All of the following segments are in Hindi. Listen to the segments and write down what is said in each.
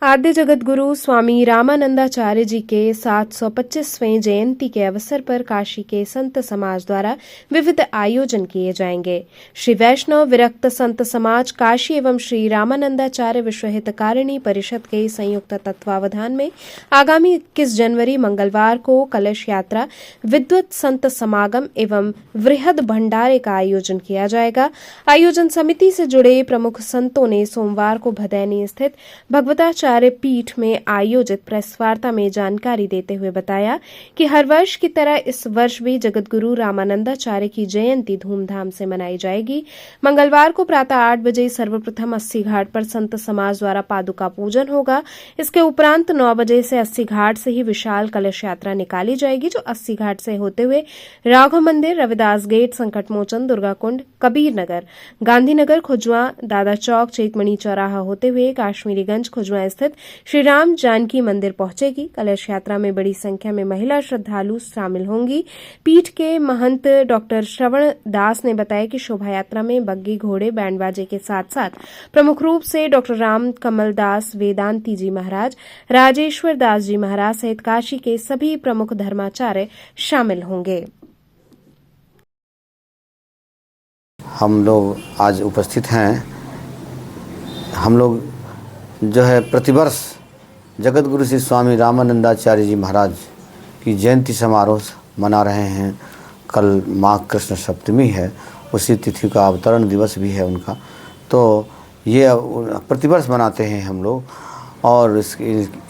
आद्य जगत गुरु स्वामी रामानंदाचार्य जी के 725वें जयंती के अवसर पर काशी के संत समाज द्वारा विविध आयोजन किए जाएंगे। श्री वैष्णव विरक्त संत समाज काशी एवं श्री रामानंदाचार्य विश्व हितकारिणी परिषद के संयुक्त तत्वावधान में आगामी 21 जनवरी मंगलवार को कलश यात्रा, विद्वत संत समागम एवं वृहद भंडारे का आयोजन किया जाएगा। आयोजन समिति से जुड़े प्रमुख संतों ने सोमवार को भदैनी स्थित भगवताचार्य पीठ में आयोजित प्रेस वार्ता में जानकारी देते हुए बताया कि हर वर्ष की तरह इस वर्ष भी जगतगुरु रामानंदाचार्य की जयंती धूमधाम से मनाई जाएगी। मंगलवार को प्रातः 8 बजे सर्वप्रथम 80 घाट पर संत समाज द्वारा पादुका पूजन होगा। इसके उपरांत 9 बजे से 80 घाट से ही विशाल कलश यात्रा निकाली जाएगी, जो 80 घाट से होते हुए राघव मंदिर, रविदास गेट, संकटमोचन, दुर्गा कुंड, कबीर नगर, गांधीनगर, खुजवा, दादा चौक, चेतमणि चौराहा होते हुए काश्मीरीगंज, खुजवा स्थित श्री राम जानकी मंदिर पहुंचेगी। कलश यात्रा में बड़ी संख्या में महिला श्रद्धालु शामिल होंगी। पीठ के महंत डॉक्टर श्रवण दास ने बताया कि शोभा यात्रा में बग्गी, घोड़े, बैंड बाजे के साथ साथ प्रमुख रूप से डॉक्टर राम कमल दास वेदांती जी महाराज, राजेश्वर दास जी महाराज सहित काशी के सभी प्रमुख धर्माचार्य शामिल होंगे। हम लोग आज उपस्थित हैं। हम लोग जो है प्रतिवर्ष जगत गुरु श्री स्वामी रामानंदाचार्य जी महाराज की जयंती समारोह मना रहे हैं। कल माघ कृष्ण सप्तमी है, उसी तिथि का अवतरण दिवस भी है उनका, तो ये प्रतिवर्ष मनाते हैं हम लोग। और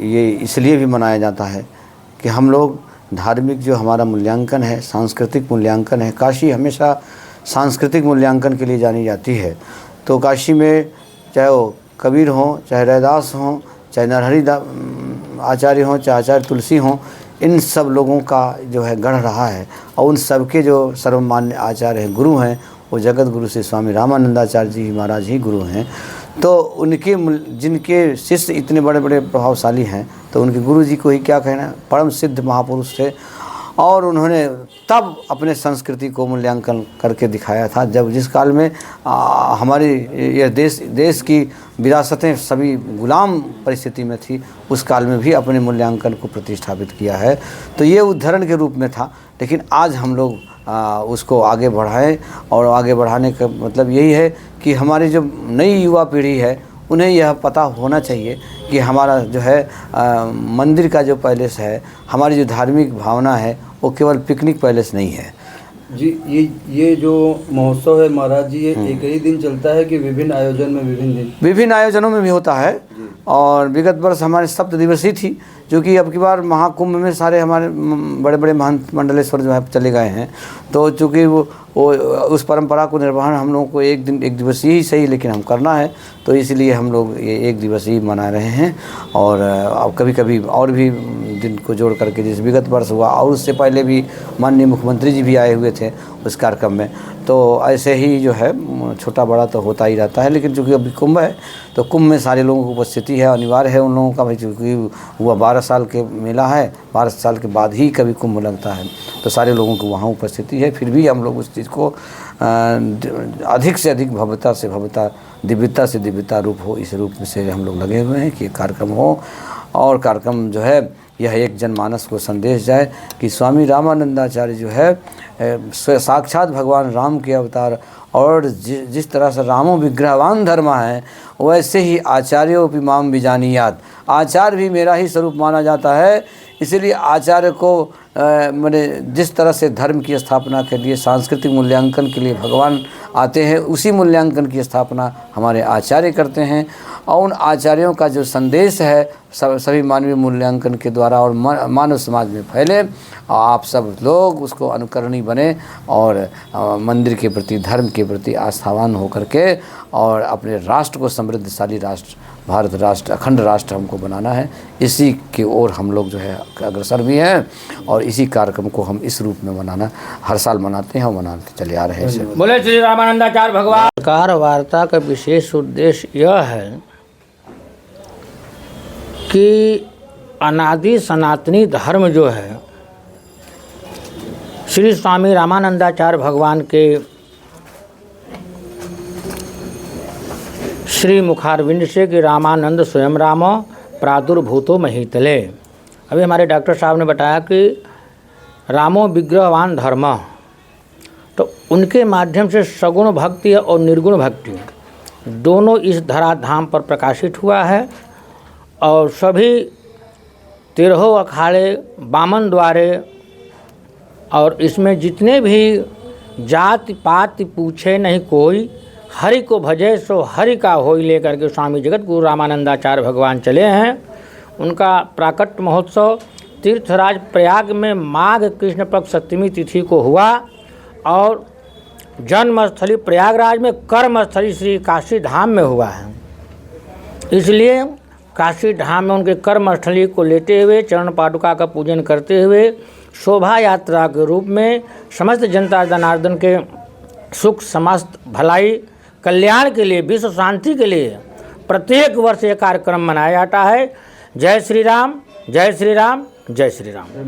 ये इसलिए भी मनाया जाता है कि हम लोग धार्मिक जो हमारा मूल्यांकन है, सांस्कृतिक मूल्यांकन है, काशी हमेशा सांस्कृतिक मूल्यांकन के लिए जानी जाती है। तो काशी में चाहे वो कबीर हों, चाहे रैदास हों, चाहे नरहरि आचार्य हों, चाहे आचार्य तुलसी हों, इन सब लोगों का जो है गढ़ रहा है। और उन सबके जो सर्वमान्य आचार्य हैं, गुरु हैं, वो जगत गुरु श्री स्वामी रामानंदाचार्य जी महाराज ही गुरु हैं। तो उनके जिनके शिष्य इतने बड़े बड़े प्रभावशाली हैं, तो उनके गुरु जी को ही क्या कहना, परम सिद्ध महापुरुष थे। और उन्होंने तब अपने संस्कृति को मूल्यांकन करके दिखाया था, जब जिस काल में हमारी ये देश की विरासतें सभी गुलाम परिस्थिति में थी, उस काल में भी अपने मूल्यांकन को प्रतिष्ठापित किया है। तो ये उदाहरण के रूप में था। लेकिन आज हम लोग उसको आगे बढ़ाएं, और आगे बढ़ाने का मतलब यही है कि हमारी जो नई युवा पीढ़ी है, उन्हें यह पता होना चाहिए कि हमारा जो है मंदिर का जो पैलेस है, हमारी जो धार्मिक भावना है, वो केवल पिकनिक पैलेस नहीं है जी। ये जो महोत्सव है महाराज जी, ये एक ही दिन चलता है कि विभिन्न आयोजन में विभिन्न आयोजनों में भी होता है। और विगत वर्ष हमारे सप्त दिवसीय थी, जो कि अब की बार महाकुंभ में सारे हमारे बड़े बड़े महंत मंडलेश्वर जो है चले गए हैं। तो चूँकि वो उस परंपरा को निर्वहन हम लोगों को एक दिवसीय ही सही, लेकिन हम करना है, तो इसलिए हम लोग ये एक दिवसीय मना रहे हैं। और अब कभी कभी और भी दिन को जोड़ करके, जैसे विगत वर्ष हुआ, और उससे पहले भी माननीय मुख्यमंत्री जी भी आए हुए थे उस कार्यक्रम में। तो ऐसे ही जो है छोटा बड़ा तो होता ही रहता है। लेकिन चूँकि अभी कुंभ है, तो कुंभ में सारे लोगों की उपस्थिति है, अनिवार्य है उन लोगों का भाई, चूँकि वह 12 साल के मेला है, 12 साल के बाद ही कभी कुंभ लगता है, तो सारे लोगों की वहाँ उपस्थिति है। फिर भी हम लोग उस चीज़ को अधिक से अधिक भव्यता से भव्यता, दिव्यता से दिव्यता रूप हो, इस रूप में से हम लोग लगे हुए हैं कि कार्यक्रम हो। और कार्यक्रम जो है यह एक जनमानस को संदेश जाए कि स्वामी रामानंदाचार्य जो है साक्षात भगवान राम के अवतार, और जिस तरह से रामो विग्रहवान धर्म है, वैसे ही आचार्यों भी माम बिजानियात, आचार्य भी मेरा ही स्वरूप माना जाता है। इसीलिए आचार्य को मैंने जिस तरह से धर्म की स्थापना के लिए, सांस्कृतिक मूल्यांकन के लिए भगवान आते हैं, उसी मूल्यांकन की स्थापना हमारे आचार्य करते हैं। और उन आचार्यों का जो संदेश है सभी मानवीय मूल्यांकन के द्वारा और मानव समाज में फैले, आप सब लोग उसको अनुकरणीय बने और मंदिर के प्रति, धर्म के प्रति आस्थावान होकर के, और अपने राष्ट्र को समृद्धशाली राष्ट्र, भारत राष्ट्र, अखंड राष्ट्र हमको बनाना है। इसी की ओर हम लोग जो है अग्रसर भी हैं, और इसी कार्यक्रम को हम इस रूप में मनाना हर साल मनाते हैं और मनाते चले आ रहे हैं। बोले श्री रामानंदाचार्य भगवान। सरकार वार्ता का विशेष उद्देश्य यह है कि अनादि सनातनी धर्म जो है, श्री स्वामी रामानंदाचार्य भगवान के श्री मुखारविंद से कि रामानंद स्वयं राम, प्रादुर्भूतो महीतले। अभी हमारे डॉक्टर साहब ने बताया कि रामो विग्रहवान धर्म, तो उनके माध्यम से सगुण भक्ति और निर्गुण भक्ति दोनों इस धराधाम पर प्रकाशित हुआ है। और सभी 13 अखाड़े बामन द्वारे, और इसमें जितने भी जाति पाति पूछे नहीं कोई, हरि को भजे सो हरि का होई लेकर के स्वामी जगत गुरु रामानंदाचार्य भगवान चले हैं। उनका प्राकट्य महोत्सव तीर्थराज प्रयाग में माघ कृष्ण पक्ष सप्तमी तिथि को हुआ और जन्मस्थली प्रयागराज में, कर्मस्थली श्री काशी धाम में हुआ है। इसलिए काशी धाम में उनके कर्मस्थली को लेते हुए चरण पादुका का पूजन करते हुए शोभा यात्रा के रूप में समस्त जनता जनार्दन के सुख, समस्त भलाई, कल्याण के लिए, विश्व शांति के लिए प्रत्येक वर्ष ये कार्यक्रम मनाया जाता है। जय श्री राम, जय श्री राम, जय श्री राम।